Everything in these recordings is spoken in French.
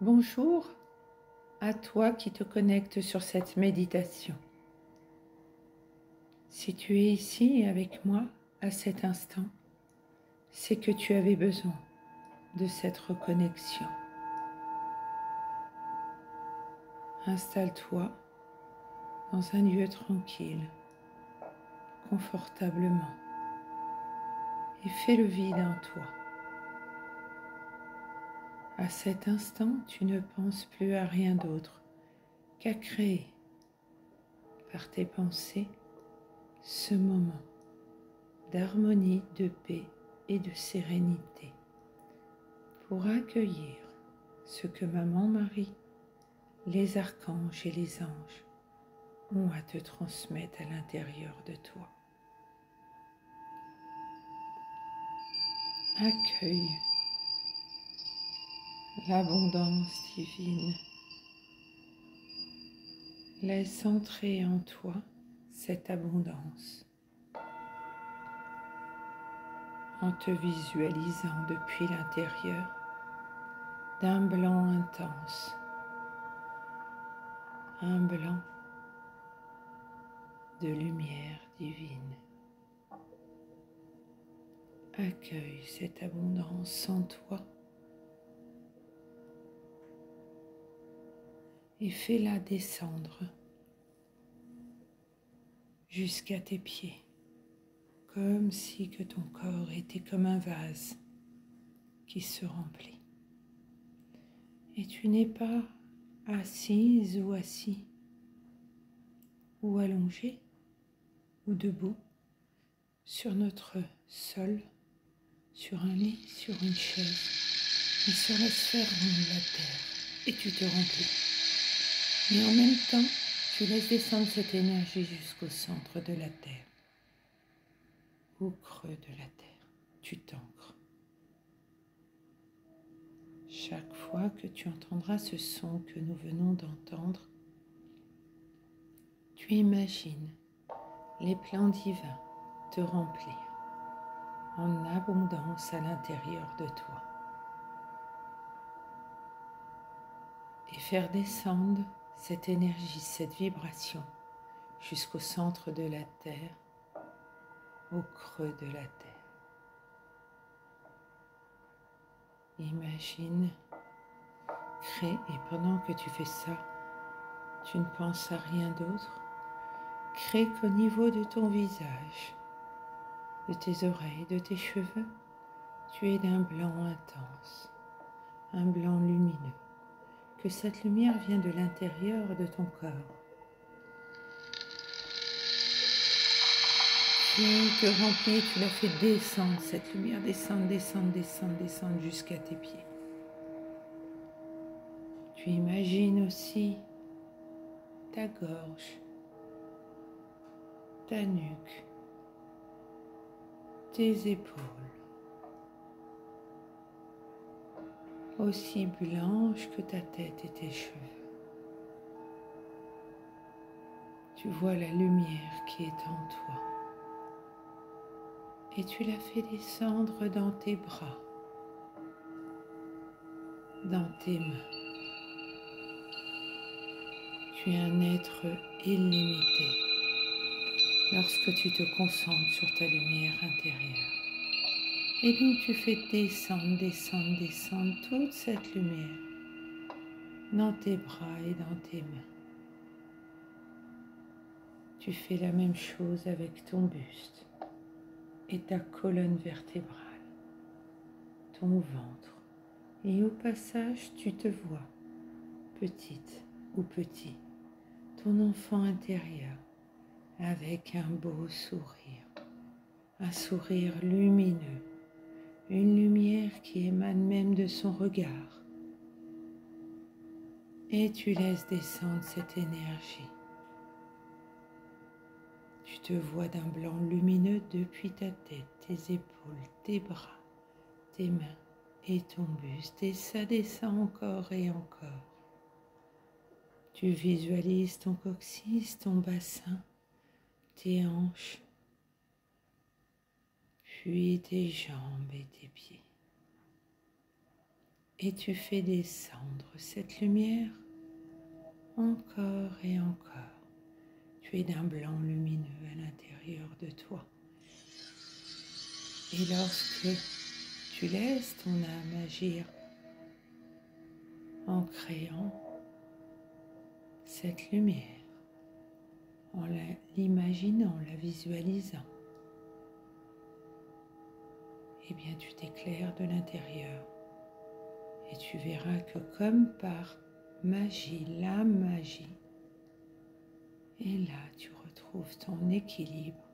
Bonjour à toi qui te connectes sur cette méditation. Si tu es ici avec moi à cet instant, c'est que tu avais besoin de cette reconnexion. Installe-toi dans un lieu tranquille, confortablement, et fais le vide en toi. À cet instant, tu ne penses plus à rien d'autre qu'à créer par tes pensées ce moment d'harmonie, de paix et de sérénité pour accueillir ce que Maman Marie, les archanges et les anges ont à te transmettre à l'intérieur de toi. Accueille l'abondance divine. Laisse entrer en toi cette abondance en te visualisant depuis l'intérieur d'un blanc intense, un blanc de lumière divine. Accueille cette abondance en toi et fais-la descendre jusqu'à tes pieds, comme si que ton corps était comme un vase qui se remplit. Et tu n'es pas assise ou assis, ou allongé, ou debout, sur notre sol, sur un lit, sur une chaise, mais sur la sphère ronde de la terre, et tu te remplis. Mais en même temps, tu laisses descendre cette énergie jusqu'au centre de la terre, au creux de la terre. Tu t'ancres. Chaque fois que tu entendras ce son que nous venons d'entendre, tu imagines les plans divins te remplir en abondance à l'intérieur de toi et faire descendre cette énergie, cette vibration jusqu'au centre de la terre, au creux de la terre. Imagine, crée, et pendant que tu fais ça, tu ne penses à rien d'autre. Crée qu'au niveau de ton visage, de tes oreilles, de tes cheveux, tu es d'un blanc intense, un blanc lumineux, que cette lumière vient de l'intérieur de ton corps. Tu te remplis, tu la fais descendre, cette lumière, descendre, descendre, descendre, descendre jusqu'à tes pieds. Tu imagines aussi ta gorge, ta nuque, tes épaules, aussi blanches que ta tête et tes cheveux. Tu vois la lumière qui est en toi et tu la fais descendre dans tes bras, dans tes mains. Tu es un être illimité lorsque tu te concentres sur ta lumière intérieure. Et donc tu fais descendre, descendre, descendre toute cette lumière dans tes bras et dans tes mains. Tu fais la même chose avec ton buste et ta colonne vertébrale, ton ventre. Et au passage, tu te vois, petite ou petit, ton enfant intérieur, avec un beau sourire, un sourire lumineux, une lumière qui émane même de son regard. Et tu laisses descendre cette énergie. Tu te vois d'un blanc lumineux depuis ta tête, tes épaules, tes bras, tes mains et ton buste. Et ça descend encore et encore. Tu visualises ton coccyx, ton bassin, tes hanches, puis tes jambes et tes pieds. Et tu fais descendre cette lumière encore et encore. Tu es d'un blanc lumineux à l'intérieur de toi. Et lorsque tu laisses ton âme agir en créant cette lumière, en l'imaginant, la visualisant, eh bien tu t'éclaires de l'intérieur et tu verras que comme par magie, la magie, et là tu retrouves ton équilibre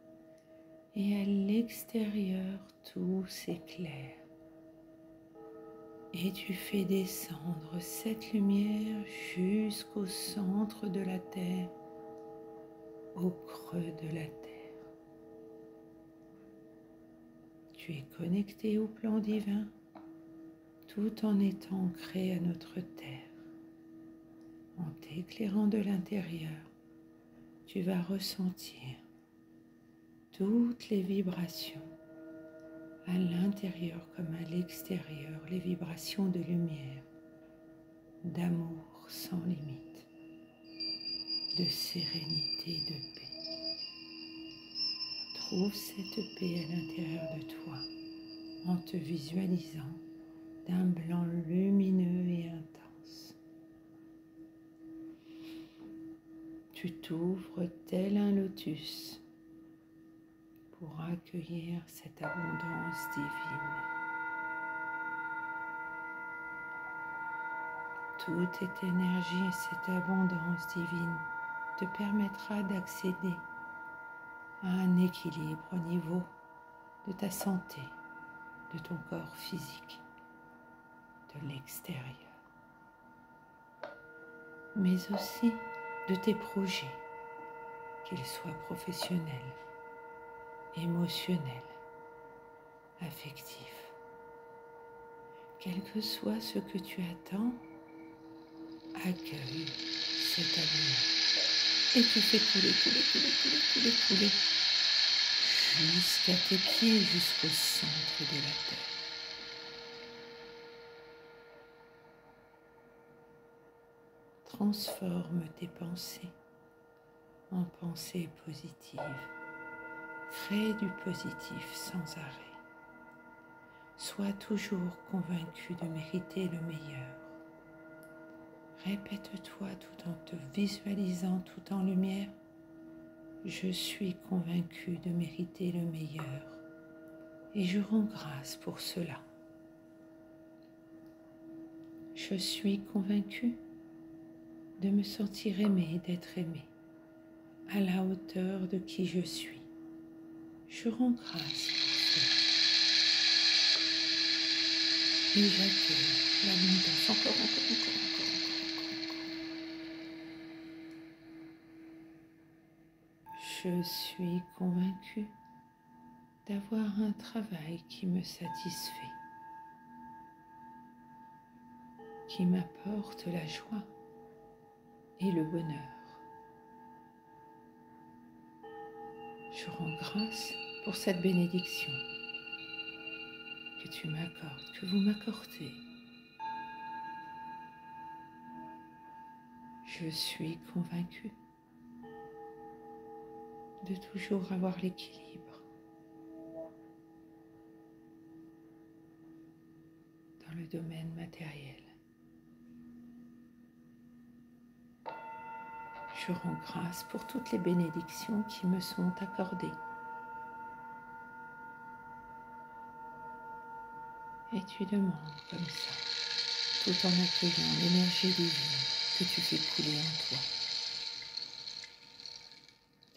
et à l'extérieur tout s'éclaire et tu fais descendre cette lumière jusqu'au centre de la terre, au creux de la terre. Tu es connecté au plan divin tout en étant ancré à notre terre. En t'éclairant de l'intérieur, tu vas ressentir toutes les vibrations à l'intérieur comme à l'extérieur, les vibrations de lumière, d'amour sans limite, de sérénité, de paix. Trouve cette paix à l'intérieur de toi en te visualisant d'un blanc lumineux et intense. Tu t'ouvres tel un lotus pour accueillir cette abondance divine. Toute cette énergie et cette abondance divine te permettra d'accéder à un équilibre au niveau de ta santé, de ton corps physique, de l'extérieur, mais aussi de tes projets, qu'ils soient professionnels, émotionnels, affectifs. Quel que soit ce que tu attends, accueille cet abondance. Et tu fais couler jusqu'à tes pieds, jusqu'au centre de la terre. Transforme tes pensées en pensées positives. Crée du positif sans arrêt. Sois toujours convaincu de mériter le meilleur. Répète-toi tout en te visualisant tout en lumière. Je suis convaincu de mériter le meilleur et je rends grâce pour cela. Je suis convaincu de me sentir aimé et d'être aimé à la hauteur de qui je suis. Je rends grâce pour cela. Et j'accueille l'abondance encore. Je suis convaincue d'avoir un travail qui me satisfait, qui m'apporte la joie et le bonheur. Je rends grâce pour cette bénédiction que tu m'accordes, que vous m'accordez. Je suis convaincue de toujours avoir l'équilibre dans le domaine matériel. Je rends grâce pour toutes les bénédictions qui me sont accordées. Et tu demandes comme ça, tout en accueillant l'énergie divine que tu fais couler en toi.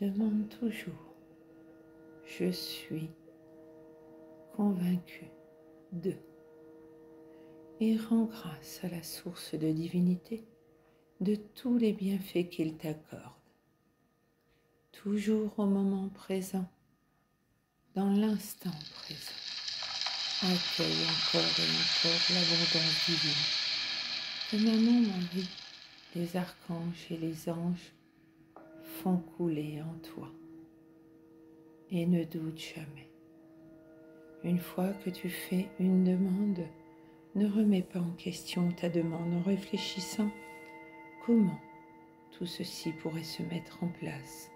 Demande toujours, je suis convaincu de, et rends grâce à la source de divinité de tous les bienfaits qu'il t'accorde, toujours au moment présent, dans l'instant présent. Accueille encore et encore l'abondance divine que Maman Marie, les archanges et les anges font couler en toi. Et ne doute jamais. Une fois que tu fais une demande, Ne remets pas en question ta demande en réfléchissant comment tout ceci pourrait se mettre en place,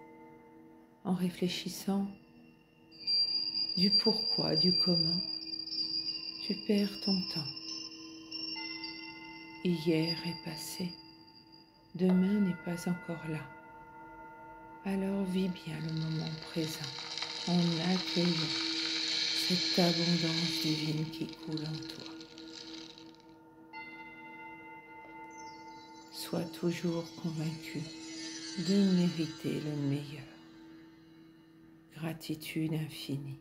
en réfléchissant du pourquoi, du comment. Tu perds ton temps. Hier est passé, demain n'est pas encore là. Alors vis bien le moment présent en accueillant cette abondance divine qui coule en toi. Sois toujours convaincu de mériter le meilleur. Gratitude infinie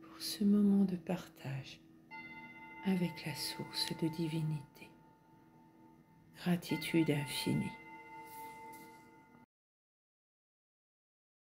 pour ce moment de partage avec la source de divinité. Gratitude infinie.